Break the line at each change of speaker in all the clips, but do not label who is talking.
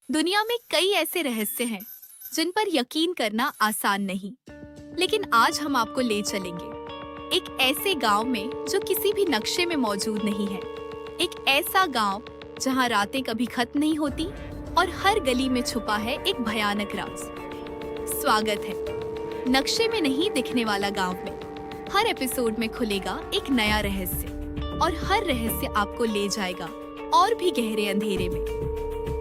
दुनिया में कई ऐसे रहस्य हैं जिन पर यकीन करना आसान नहीं, लेकिन आज हम आपको ले चलेंगे एक ऐसे गांव में जो किसी भी नक्शे में मौजूद नहीं है। एक ऐसा गांव जहां रातें कभी खत्म नहीं होती और हर गली में छुपा है एक भयानक राज। स्वागत है नक्शे में नहीं दिखने वाला गांव में। हर एपिसोड में खुलेगा एक नया रहस्य और हर रहस्य आपको ले जाएगा और भी गहरे अंधेरे में।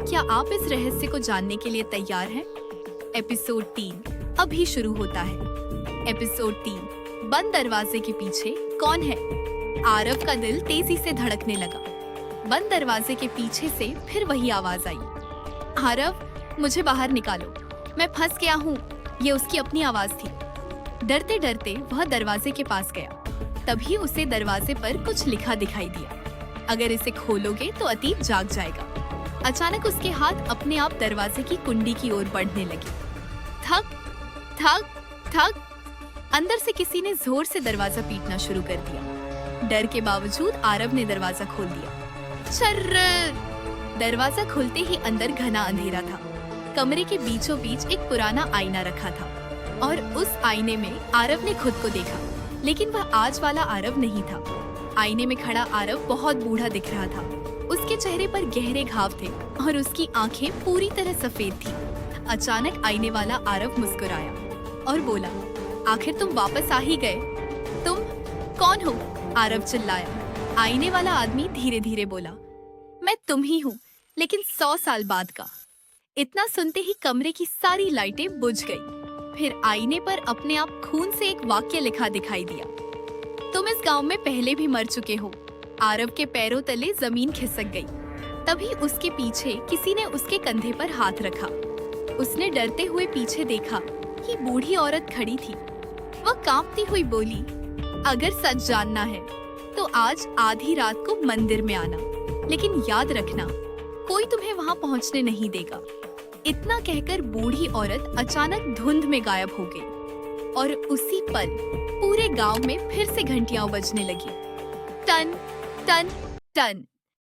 क्या आप इस रहस्य को जानने के लिए तैयार हैं? एपिसोड 3 अभी शुरू होता है। एपिसोड 3 बंद दरवाजे के पीछे कौन है? आरव का दिल तेजी से धड़कने लगा। बंद दरवाजे के पीछे से फिर वही आवाज आई, आरव मुझे बाहर निकालो, मैं फंस गया हूँ। ये उसकी अपनी आवाज थी। डरते डरते वह दरवाजे के पास गया। तभी उसे दरवाजे पर कुछ लिखा दिखाई दिया। अगर इसे खोलोगे तो अतीत जाग जाएगा। अचानक उसके हाथ अपने आप दरवाजे की कुंडी की ओर बढ़ने लगे। थक थक थक। अंदर से किसी ने जोर से दरवाजा पीटना शुरू कर दिया। डर के बावजूद आरव ने दरवाजा खोल दिया। चर्र! दरवाजा खुलते ही अंदर घना अंधेरा था। कमरे के बीचों बीच एक पुराना आईना रखा था और उस आईने में आरव ने खुद को देखा, लेकिन वह आज वाला आरव नहीं था। आईने में खड़ा आरव बहुत बूढ़ा दिख रहा था। उसके चेहरे पर गहरे घाव थे और उसकी आंखें पूरी तरह सफेद थी। अचानक आईने वाला आरव मुस्कुराया और बोला, आखिर तुम वापस आ ही गए। तुम कौन हो? आरव चिल्लाया। आईने वाला आदमी धीरे धीरे बोला, मैं तुम ही हूँ, लेकिन 100 साल बाद का। इतना सुनते ही कमरे की सारी लाइटें बुझ गई। फिर आईने पर अपने आप खून से एक वाक्य लिखा दिखाई दिया, तुम इस गांव में पहले भी मर चुके हो। आरव के पैरों तले जमीन खिसक गई। तभी उसके पीछे किसी ने उसके कंधे पर हाथ रखा। उसने डरते हुए पीछे देखा कि बूढ़ी औरत खड़ी थी। वह कांपती हुई बोली, अगर सच जानना है तो आज आधी रात को मंदिर में आना, लेकिन याद रखना कोई तुम्हें वहां पहुंचने नहीं देगा। इतना कहकर बूढ़ी औरत अचानक धुंध में गायब हो गई और उसी पल पूरे गांव में फिर से घंटियां बजने लगी। टन टन टन।